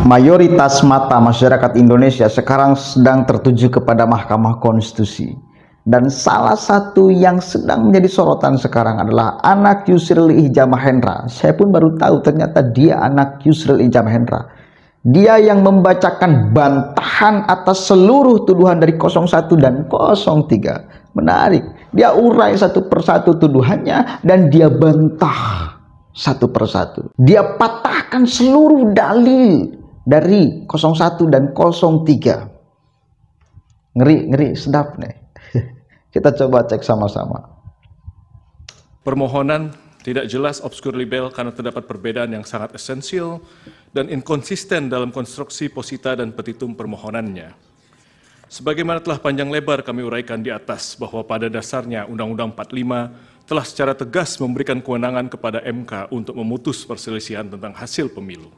Mayoritas mata masyarakat Indonesia sekarang sedang tertuju kepada Mahkamah Konstitusi. Dan salah satu yang sedang menjadi sorotan sekarang adalah anak Yusril Iza Mahendra. Saya pun baru tahu ternyata dia anak Yusril Iza Mahendra. Dia yang membacakan bantahan atas seluruh tuduhan dari 01 dan 03. Menarik. Dia urai satu persatu tuduhannya dan dia bantah satu persatu. Dia patahkan seluruh dalil dari 01 dan 03. Ngeri sedap nih. Kita coba cek sama-sama. Permohonan tidak jelas, obskur libel karena terdapat perbedaan yang sangat esensial dan inkonsisten dalam konstruksi posita dan petitum permohonannya. Sebagaimana telah panjang lebar kami uraikan di atas bahwa pada dasarnya Undang-Undang 45 telah secara tegas memberikan kewenangan kepada MK untuk memutus perselisihan tentang hasil pemilu.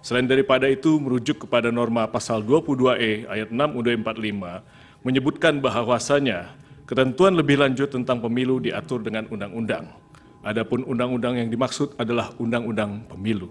Selain daripada itu, merujuk kepada norma pasal 22E ayat 6 UUD 45 menyebutkan bahwasanya ketentuan lebih lanjut tentang pemilu diatur dengan undang-undang. Adapun undang-undang yang dimaksud adalah undang-undang pemilu.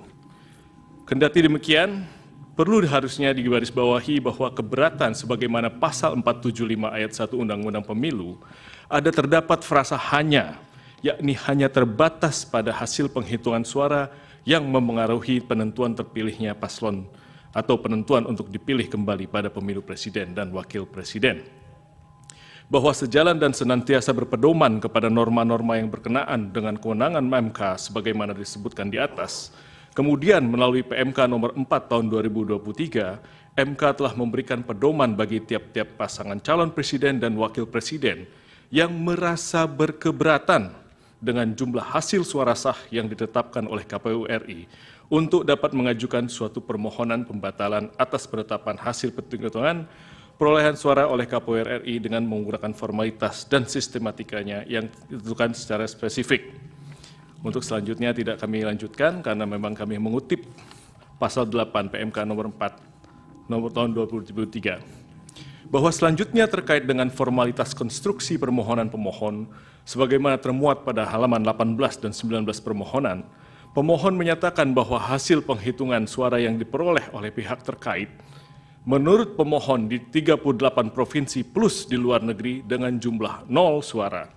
Kendati demikian, perlu harusnya digarisbawahi bahwa keberatan sebagaimana pasal 475 ayat 1 Undang-Undang Pemilu ada terdapat frasa hanya, yakni hanya terbatas pada hasil penghitungan suara yang memengaruhi penentuan terpilihnya paslon atau penentuan untuk dipilih kembali pada pemilu presiden dan wakil presiden. Bahwa sejalan dan senantiasa berpedoman kepada norma-norma yang berkenaan dengan kewenangan MK sebagaimana disebutkan di atas, kemudian melalui PMK nomor 4 tahun 2023, MK telah memberikan pedoman bagi tiap-tiap pasangan calon presiden dan wakil presiden yang merasa berkeberatan dengan jumlah hasil suara sah yang ditetapkan oleh KPU RI untuk dapat mengajukan suatu permohonan pembatalan atas penetapan hasil penghitungan perolehan suara oleh KPU RI dengan menggunakan formalitas dan sistematikanya yang ditentukan secara spesifik. Untuk selanjutnya tidak kami lanjutkan karena memang kami mengutip pasal 8 PMK nomor 4 nomor tahun 2023. Bahwa selanjutnya terkait dengan formalitas konstruksi permohonan pemohon sebagaimana termuat pada halaman 18 dan 19 permohonan, pemohon menyatakan bahwa hasil penghitungan suara yang diperoleh oleh pihak terkait menurut pemohon di 38 provinsi plus di luar negeri dengan jumlah 0 suara.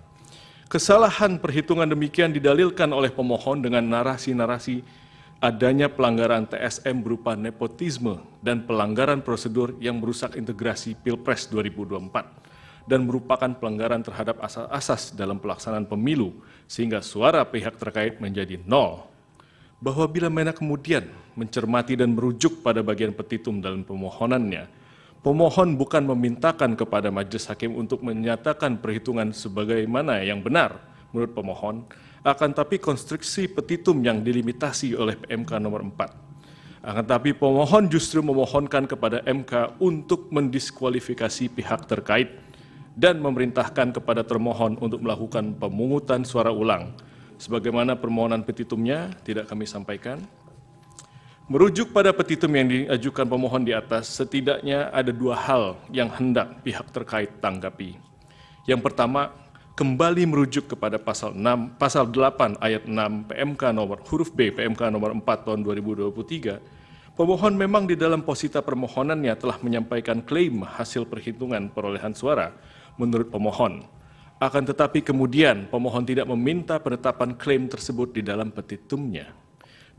Kesalahan perhitungan demikian didalilkan oleh pemohon dengan narasi-narasi adanya pelanggaran TSM berupa nepotisme dan pelanggaran prosedur yang merusak integrasi Pilpres 2024 dan merupakan pelanggaran terhadap asas-asas dalam pelaksanaan pemilu sehingga suara pihak terkait menjadi 0. Bahwa bila mana kemudian mencermati dan merujuk pada bagian petitum dalam pemohonannya, pemohon bukan memintakan kepada majelis hakim untuk menyatakan perhitungan sebagaimana yang benar menurut pemohon, akan tapi konstruksi petitum yang dilimitasi oleh PMK nomor 4. Akan tapi pemohon justru memohonkan kepada MK untuk mendiskualifikasi pihak terkait dan memerintahkan kepada termohon untuk melakukan pemungutan suara ulang. Sebagaimana permohonan petitumnya tidak kami sampaikan. Merujuk pada petitum yang diajukan pemohon di atas, setidaknya ada dua hal yang hendak pihak terkait tanggapi. Yang pertama, kembali merujuk kepada pasal 8 ayat 6 PMK nomor huruf B PMK nomor 4 tahun 2023. Pemohon memang di dalam posita permohonannya telah menyampaikan klaim hasil perhitungan perolehan suara menurut pemohon. Akan tetapi kemudian pemohon tidak meminta penetapan klaim tersebut di dalam petitumnya.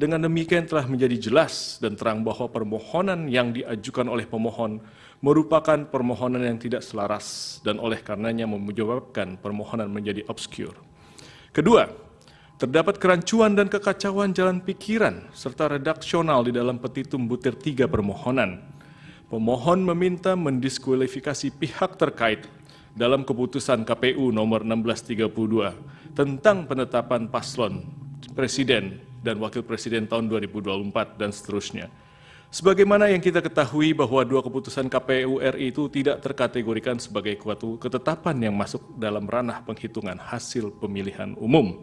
Dengan demikian telah menjadi jelas dan terang bahwa permohonan yang diajukan oleh pemohon merupakan permohonan yang tidak selaras dan oleh karenanya menyebabkan permohonan menjadi obskur. Kedua, terdapat kerancuan dan kekacauan jalan pikiran serta redaksional di dalam petitum butir 3 permohonan. Pemohon meminta mendiskualifikasi pihak terkait dalam keputusan KPU nomor 1632 tentang penetapan paslon presiden dan wakil presiden tahun 2024 dan seterusnya. Sebagaimana yang kita ketahui bahwa dua keputusan KPU RI itu tidak terkategorikan sebagai suatu ketetapan yang masuk dalam ranah penghitungan hasil pemilihan umum.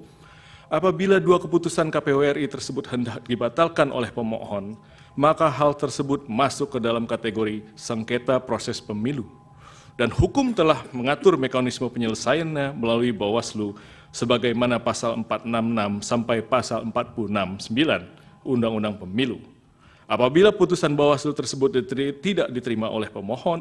Apabila dua keputusan KPU RI tersebut hendak dibatalkan oleh pemohon, maka hal tersebut masuk ke dalam kategori sengketa proses pemilu. Dan hukum telah mengatur mekanisme penyelesaiannya melalui Bawaslu sebagaimana pasal 466 sampai pasal 469 Undang-Undang Pemilu. Apabila putusan Bawaslu tersebut tidak diterima oleh pemohon,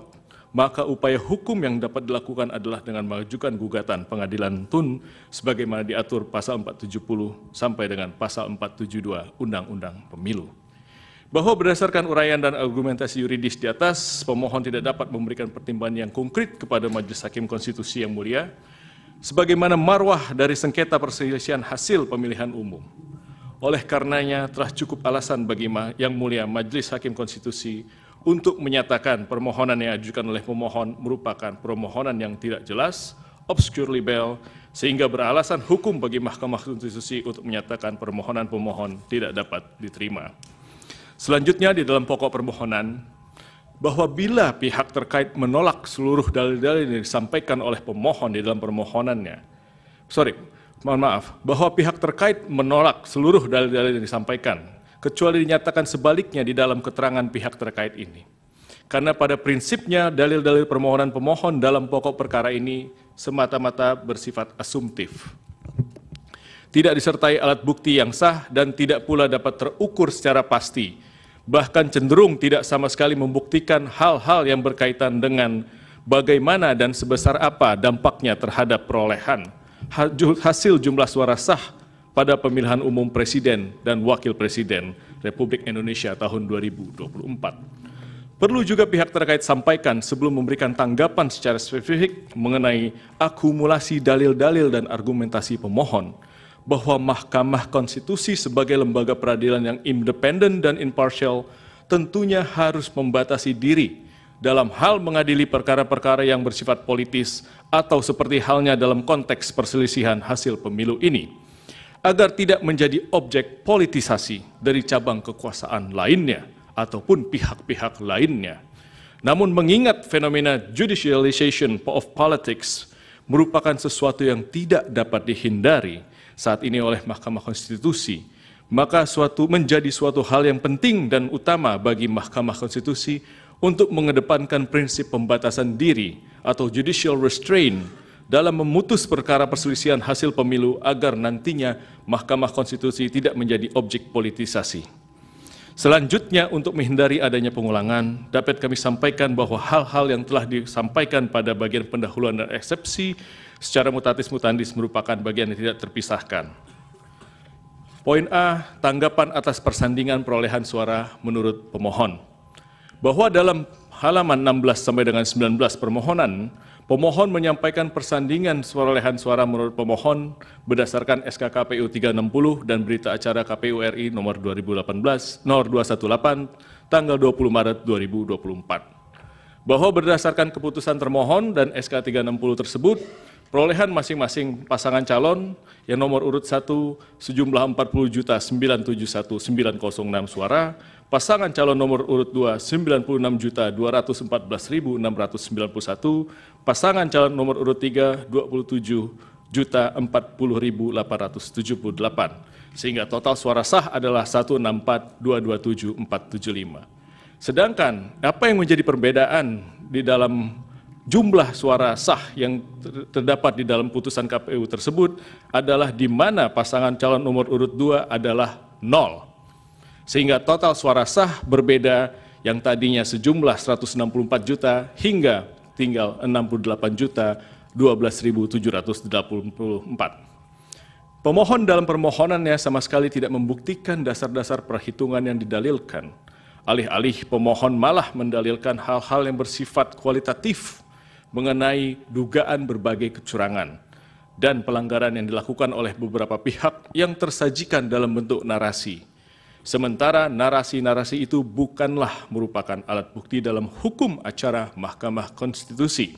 maka upaya hukum yang dapat dilakukan adalah dengan mengajukan gugatan pengadilan tun sebagaimana diatur pasal 470 sampai dengan pasal 472 Undang-Undang Pemilu. Bahwa berdasarkan uraian dan argumentasi yuridis di atas, pemohon tidak dapat memberikan pertimbangan yang konkret kepada Majelis Hakim Konstitusi yang mulia, sebagaimana marwah dari sengketa perselisihan hasil pemilihan umum. Oleh karenanya telah cukup alasan bagi Yang Mulia Majelis Hakim Konstitusi untuk menyatakan permohonan yang diajukan oleh pemohon merupakan permohonan yang tidak jelas, obscure libel, sehingga beralasan hukum bagi Mahkamah Konstitusi untuk menyatakan permohonan pemohon tidak dapat diterima. Selanjutnya di dalam pokok permohonan, bahwa bila pihak terkait menolak seluruh dalil-dalil yang disampaikan oleh pemohon di dalam permohonannya, bahwa pihak terkait menolak seluruh dalil-dalil yang disampaikan, kecuali dinyatakan sebaliknya di dalam keterangan pihak terkait ini. Karena pada prinsipnya dalil-dalil permohonan pemohon dalam pokok perkara ini semata-mata bersifat asumtif. Tidak disertai alat bukti yang sah dan tidak pula dapat terukur secara pasti, bahkan cenderung tidak sama sekali membuktikan hal-hal yang berkaitan dengan bagaimana dan sebesar apa dampaknya terhadap perolehan hasil jumlah suara sah pada pemilihan umum Presiden dan Wakil Presiden Republik Indonesia tahun 2024. Perlu juga pihak terkait sampaikan sebelum memberikan tanggapan secara spesifik mengenai akumulasi dalil-dalil dan argumentasi pemohon, bahwa Mahkamah Konstitusi sebagai lembaga peradilan yang independen dan imparsial tentunya harus membatasi diri dalam hal mengadili perkara-perkara yang bersifat politis atau seperti halnya dalam konteks perselisihan hasil pemilu ini, agar tidak menjadi objek politisasi dari cabang kekuasaan lainnya ataupun pihak-pihak lainnya. Namun mengingat fenomena judicialization of politics merupakan sesuatu yang tidak dapat dihindari saat ini oleh Mahkamah Konstitusi, maka menjadi suatu hal yang penting dan utama bagi Mahkamah Konstitusi untuk mengedepankan prinsip pembatasan diri atau judicial restraint dalam memutus perkara perselisihan hasil pemilu agar nantinya Mahkamah Konstitusi tidak menjadi objek politisasi. Selanjutnya, untuk menghindari adanya pengulangan, dapat kami sampaikan bahwa hal-hal yang telah disampaikan pada bagian pendahuluan dan eksepsi secara mutatis mutandis merupakan bagian yang tidak terpisahkan. Poin A, tanggapan atas persandingan perolehan suara menurut pemohon. Bahwa dalam halaman 16 sampai dengan 19 permohonan, pemohon menyampaikan persandingan perolehan suara menurut pemohon berdasarkan SK KPU 360 dan berita acara KPU RI nomor 218 tanggal 20 Maret 2024. Bahwa berdasarkan keputusan termohon dan SK 360 tersebut, perolehan masing-masing pasangan calon yang nomor urut 1 sejumlah 40.971.906 suara, pasangan calon nomor urut 2 96.214.691, pasangan calon nomor urut 3 27.040.878, sehingga total suara sah adalah 164.227.475. Sedangkan apa yang menjadi perbedaan di dalam jumlah suara sah yang terdapat di dalam putusan KPU tersebut adalah di mana pasangan calon nomor urut 2 adalah 0. Sehingga total suara sah berbeda yang tadinya sejumlah 164 juta hingga tinggal 68.012.784. Pemohon dalam permohonannya sama sekali tidak membuktikan dasar-dasar perhitungan yang didalilkan. Alih-alih pemohon malah mendalilkan hal-hal yang bersifat kualitatif mengenai dugaan berbagai kecurangan dan pelanggaran yang dilakukan oleh beberapa pihak yang tersajikan dalam bentuk narasi. Sementara narasi-narasi itu bukanlah merupakan alat bukti dalam hukum acara Mahkamah Konstitusi.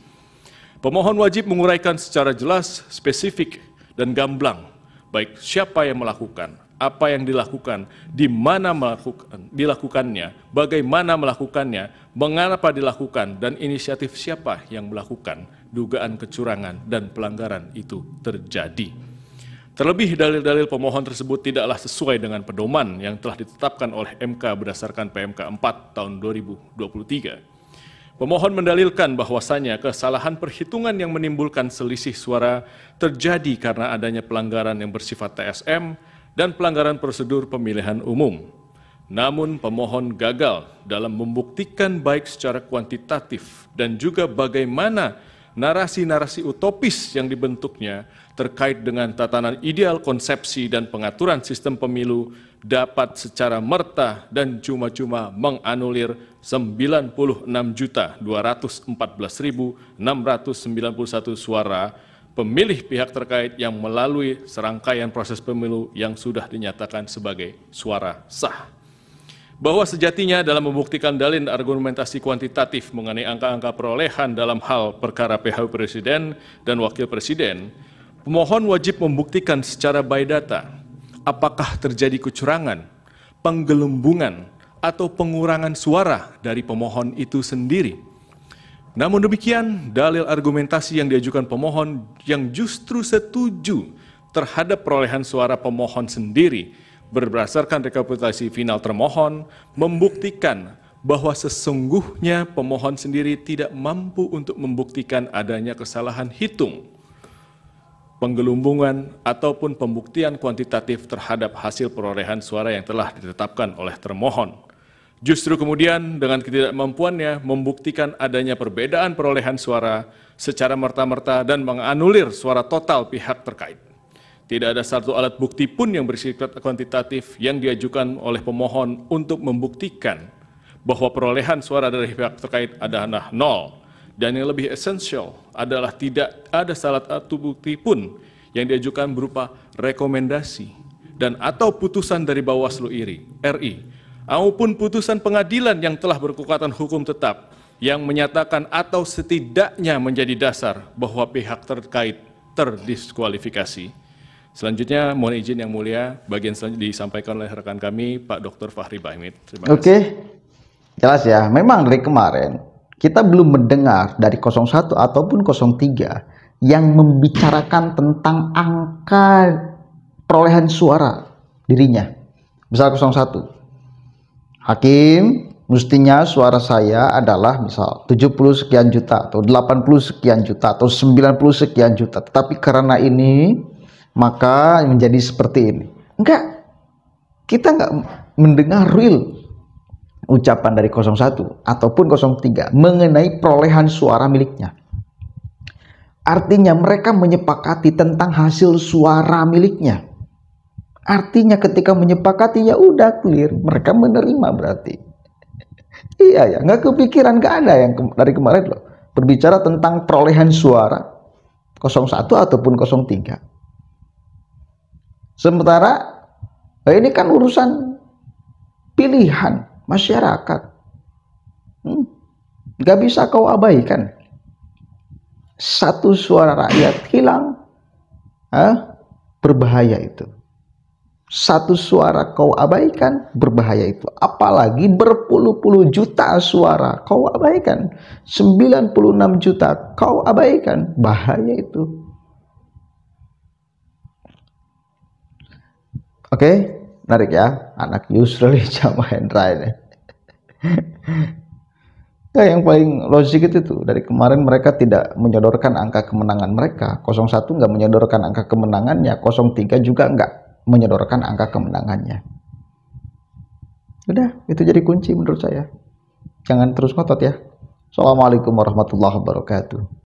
Pemohon wajib menguraikan secara jelas, spesifik, dan gamblang, baik siapa yang melakukan, apa yang dilakukan, di mana dilakukannya, bagaimana melakukannya, mengapa dilakukan, dan inisiatif siapa yang melakukan dugaan kecurangan dan pelanggaran itu terjadi. Terlebih dalil-dalil pemohon tersebut tidaklah sesuai dengan pedoman yang telah ditetapkan oleh MK berdasarkan PMK 4 tahun 2023. Pemohon mendalilkan bahwasannya kesalahan perhitungan yang menimbulkan selisih suara terjadi karena adanya pelanggaran yang bersifat TSM dan pelanggaran prosedur pemilihan umum. Namun pemohon gagal dalam membuktikan baik secara kuantitatif dan juga bagaimana narasi-narasi utopis yang dibentuknya terkait dengan tatanan ideal konsepsi dan pengaturan sistem pemilu dapat secara merta dan cuma-cuma menganulir 96.214.691 suara pemilih pihak terkait yang melalui serangkaian proses pemilu yang sudah dinyatakan sebagai suara sah. Bahwa sejatinya dalam membuktikan dalil dan argumentasi kuantitatif mengenai angka-angka perolehan dalam hal perkara PHU Presiden dan Wakil Presiden, pemohon wajib membuktikan secara by data apakah terjadi kecurangan, penggelembungan, atau pengurangan suara dari pemohon itu sendiri. Namun demikian, dalil argumentasi yang diajukan pemohon yang justru setuju terhadap perolehan suara pemohon sendiri berdasarkan rekapitulasi final termohon membuktikan bahwa sesungguhnya pemohon sendiri tidak mampu untuk membuktikan adanya kesalahan hitung, penggelembungan, ataupun pembuktian kuantitatif terhadap hasil perolehan suara yang telah ditetapkan oleh termohon. Justru kemudian dengan ketidakmampuannya membuktikan adanya perbedaan perolehan suara secara merta-merta dan menganulir suara total pihak terkait. Tidak ada satu alat bukti pun yang bersifat kuantitatif yang diajukan oleh pemohon untuk membuktikan bahwa perolehan suara dari pihak terkait adalah nol. Dan yang lebih esensial adalah tidak ada salah satu bukti pun yang diajukan berupa rekomendasi dan atau putusan dari Bawaslu RI maupun putusan pengadilan yang telah berkekuatan hukum tetap yang menyatakan atau setidaknya menjadi dasar bahwa pihak terkait terdiskualifikasi. Selanjutnya mohon izin yang mulia, bagian selanjutnya disampaikan oleh rekan kami Pak Dr. Fahri Bahmid. Terima kasih. Oke, jelas ya. Memang dari kemarin kita belum mendengar dari 01 ataupun 03 yang membicarakan tentang angka perolehan suara dirinya. Misal 01, hakim mestinya suara saya adalah misal 70 sekian juta atau 80 sekian juta atau 90 sekian juta. Tetapi karena ini maka menjadi seperti ini. Enggak, kita enggak mendengar real ucapan dari 01 ataupun 03 mengenai perolehan suara miliknya. Artinya mereka menyepakati tentang hasil suara miliknya. Artinya ketika menyepakati ya udah clear, mereka menerima berarti. Iya ya, nggak kepikiran, nggak ada yang dari kemarin loh berbicara tentang perolehan suara 01 ataupun 03. Sementara ini kan urusan pilihan masyarakat, nggak bisa kau abaikan. Satu suara rakyat hilang, berbahaya itu. Satu suara kau abaikan, berbahaya itu. Apalagi berpuluh-puluh juta suara kau abaikan, 96 juta kau abaikan, bahaya itu. Oke, menarik ya, anak Yusril Izzah Mahendra ini. Nah, yang paling logik itu tuh, dari kemarin mereka tidak menyodorkan angka kemenangan mereka. 01 nggak menyodorkan angka kemenangannya, 03 juga nggak menyodorkan angka kemenangannya. Udah, itu jadi kunci menurut saya. Jangan terus ngotot ya. Assalamualaikum warahmatullahi wabarakatuh.